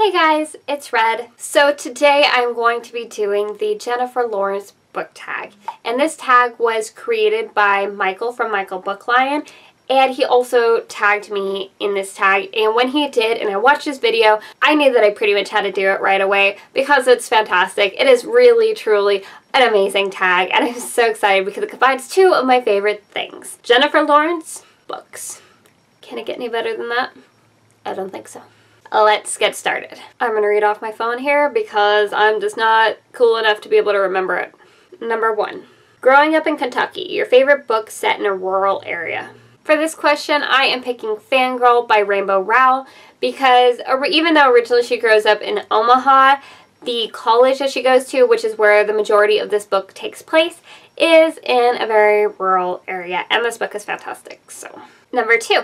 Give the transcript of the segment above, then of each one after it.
Hey guys, it's Red. So today I'm going to be doing the Jennifer Lawrence book tag. And this tag was created by Michael from Michael Book Lion. And he also tagged me in this tag. And when he did, and I watched his video, I knew that I pretty much had to do it right away because it's fantastic. It is really, truly an amazing tag. And I'm so excited because it combines two of my favorite things. Jennifer Lawrence books. Can it get any better than that? I don't think so. Let's get started. I'm going to read off my phone here because I'm just not cool enough to be able to remember it. Number 1. Growing up in Kentucky, your favorite book set in a rural area. For this question, I am picking Fangirl by Rainbow Rowell because even though originally she grows up in Omaha, the college that she goes to, which is where the majority of this book takes place, is in a very rural area, and this book is fantastic. So, Number 2.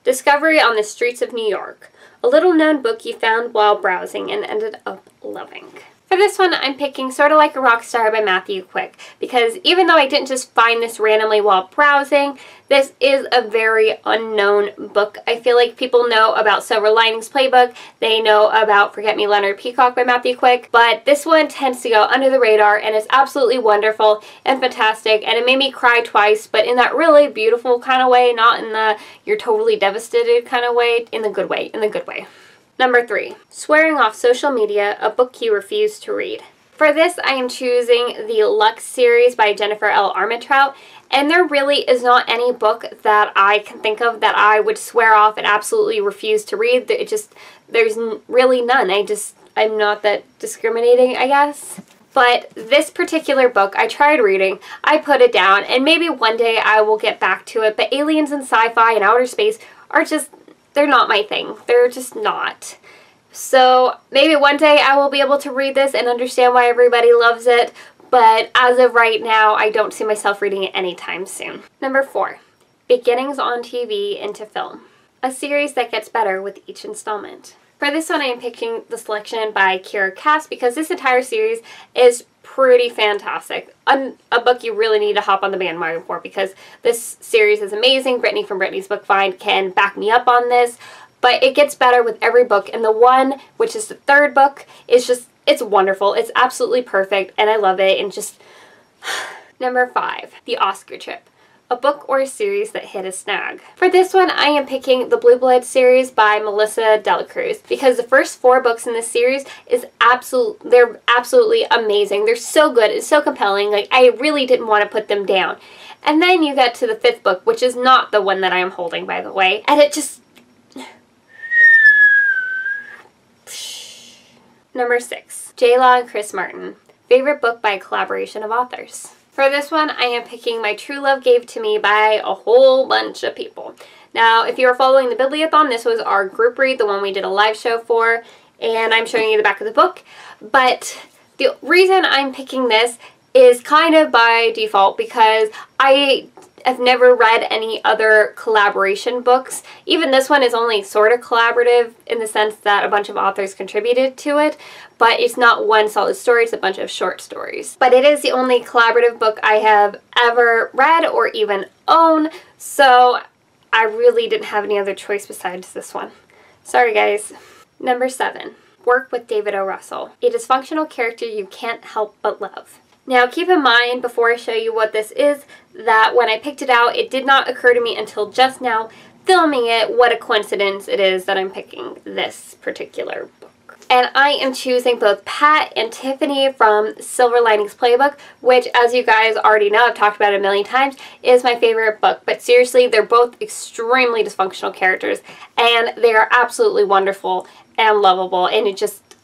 Discovery on the Streets of New York. A little-known book you found while browsing and ended up loving. For this one, I'm picking Sorta Like a Rock Star by Matthew Quick, because even though I didn't just find this randomly while browsing, this is a very unknown book. I feel like people know about Silver Linings Playbook, they know about Forget Me Leonard Peacock by Matthew Quick, but this one tends to go under the radar and it's absolutely wonderful and fantastic, and it made me cry twice, but in that really beautiful kind of way, not in the you're totally devastated kind of way, in the good way, Number 3. Swearing Off Social Media, a book you refuse to read. For this, I am choosing the Lux series by Jennifer L. Armentrout, and there really is not any book that I can think of that I would swear off and absolutely refuse to read. There's really none. I'm not that discriminating, I guess. But this particular book, I tried reading, I put it down, and maybe one day I will get back to it, but aliens and sci-fi and outer space are just, they're not my thing. They're just not. So maybe one day I will be able to read this and understand why everybody loves it, but as of right now, I don't see myself reading it anytime soon. Number 4. Beginnings on TV into Film. A series that gets better with each installment. For this one, I am picking The Selection by Kira Cass because this entire series is pretty fantastic. A book you really need to hop on the bandwagon for because this series is amazing. Brittany from Brittany's Book Find can back me up on this, but it gets better with every book, and the one, which is the third book, is just, it's wonderful. It's absolutely perfect, and I love it, and just... Number 5. The Oscar Trip. A book or a series that hit a snag. For this one, I am picking the Blue Blood series by Melissa Delacruz because the first 4 books in this series they're absolutely amazing. They're so good and so compelling. Like, I really didn't want to put them down. And then you get to the 5th book, which is not the one that I am holding, by the way, and it just... Number 6. J-Law and Chris Martin. Favorite book by a collaboration of authors. For this one, I am picking My True Love Gave to Me by a whole bunch of people. Now, if you are following the Bibliothon, this was our group read, the one we did a live show for, and I'm showing you the back of the book. But the reason I'm picking this is kind of by default because I've never read any other collaboration books. Even this one is only sort of collaborative in the sense that a bunch of authors contributed to it, but it's not one solid story, it's a bunch of short stories. But it is the only collaborative book I have ever read or even own, so I really didn't have any other choice besides this one. Sorry guys. Number 7. Work with David O. Russell. A dysfunctional character you can't help but love. Now keep in mind, before I show you what this is, that when I picked it out, it did not occur to me until just now, filming it, what a coincidence it is that I'm picking this particular book. And I am choosing both Pat and Tiffany from Silver Linings Playbook, which, as you guys already know, I've talked about it a million times, is my favorite book. But seriously, they're both extremely dysfunctional characters, and they are absolutely wonderful and lovable, and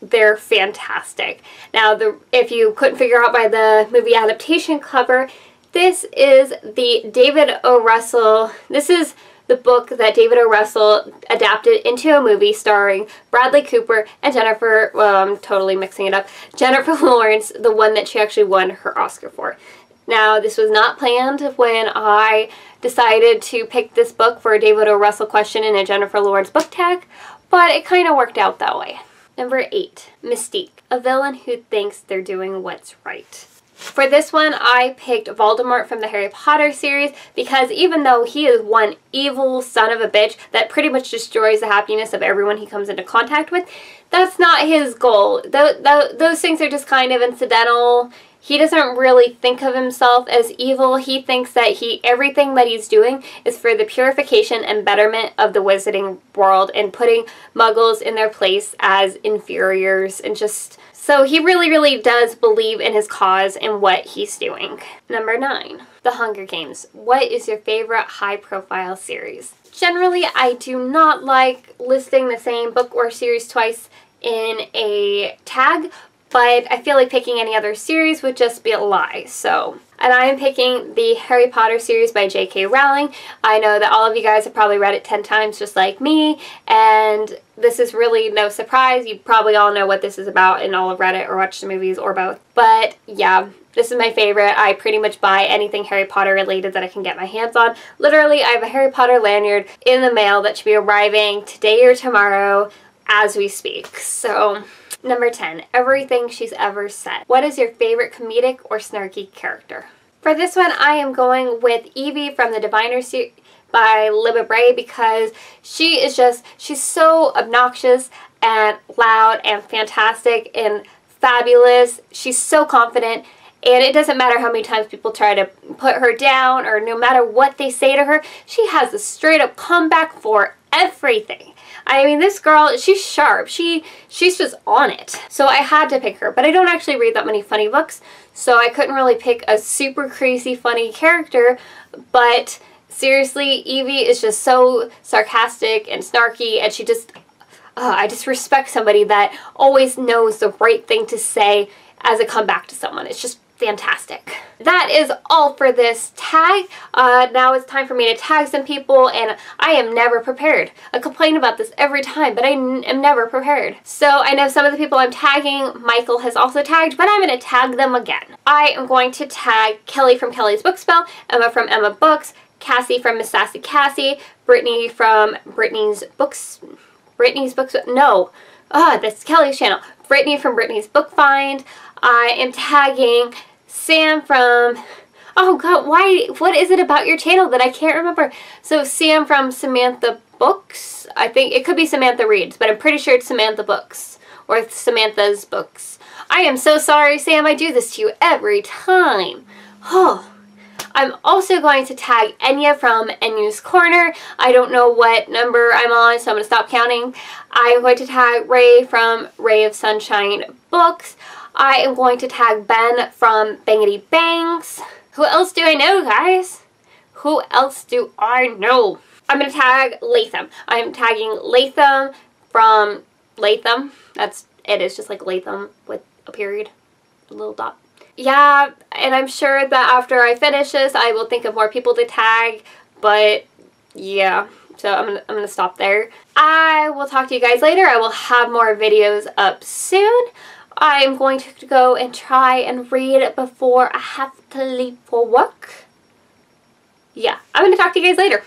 they're fantastic. Now, if you couldn't figure out by the movie adaptation cover, this is the David O. Russell, this is the book that David O. Russell adapted into a movie starring Bradley Cooper and Jennifer, well, I'm totally mixing it up, Jennifer Lawrence, the one that she actually won her Oscar for. Now, this was not planned when I decided to pick this book for a David O. Russell question in a Jennifer Lawrence book tag, but it kind of worked out that way. Number 8. Mystique. A villain who thinks they're doing what's right. For this one, I picked Voldemort from the Harry Potter series because even though he is one evil son of a bitch that pretty much destroys the happiness of everyone he comes into contact with, that's not his goal. Those things are just kind of incidental. He doesn't really think of himself as evil. He thinks that everything that he's doing is for the purification and betterment of the wizarding world and putting muggles in their place as inferiors and just... So he really, really does believe in his cause and what he's doing. Number 9, The Hunger Games. What is your favorite high-profile series? Generally, I do not like listing the same book or series twice in a tag, but I feel like picking any other series would just be a lie, so... And I am picking the Harry Potter series by J.K. Rowling. I know that all of you guys have probably read it 10 times just like me, and this is really no surprise. You probably all know what this is about and all have read it or watched the movies or both. But yeah, this is my favorite. I pretty much buy anything Harry Potter related that I can get my hands on. Literally, I have a Harry Potter lanyard in the mail that should be arriving today or tomorrow as we speak. So... Number 10, everything she's ever said. What is your favorite comedic or snarky character? For this one, I am going with Evie from the Diviner series by Libba Bray because she's so obnoxious and loud and fantastic and fabulous. She's so confident, and it doesn't matter how many times people try to put her down or no matter what they say to her, she has a straight up comeback for everything. I mean, this girl, she's sharp. She's just on it. So I had to pick her. But I don't actually read that many funny books, so I couldn't really pick a super crazy funny character. But seriously, Evie is just so sarcastic and snarky, and she just... I just respect somebody that always knows the right thing to say as a comeback to someone. It's just fantastic. That is all for this tag. Now it's time for me to tag some people, and I am never prepared. I complain about this every time, but I am never prepared. So I know some of the people I'm tagging, Michael has also tagged, but I'm going to tag them again. I am going to tag Kelly from Kelly's Book Spell, Emma from Emma Books, Cassie from Miss Sassy Cassie, Brittany from Brittany's Books, no, that's Kelly's channel. Brittany from Brittany's Book Find. I am tagging Sam from, oh god, what is it about your channel that I can't remember? So Sam from Samantha Books, I think it could be Samantha Reads, but I'm pretty sure it's Samantha Books, or Samantha's Books. I am so sorry, Sam, I do this to you every time. Oh. I'm also going to tag Enya from Enya's Corner. I don't know what number I'm on, so I'm going to stop counting. I am going to tag Ray from Ray of Sunshine Books. I am going to tag Ben from Bangity Bangs. Who else do I know, guys? Who else do I know? I'm going to tag Latham. I'm tagging Latham from Latham. It is just like Latham with a period, a little dot. Yeah, and I'm sure that after I finish this, I will think of more people to tag, but yeah, so I'm gonna stop there. I will talk to you guys later. I will have more videos up soon. I'm going to go and try and read before I have to leave for work. Yeah, I'm gonna talk to you guys later.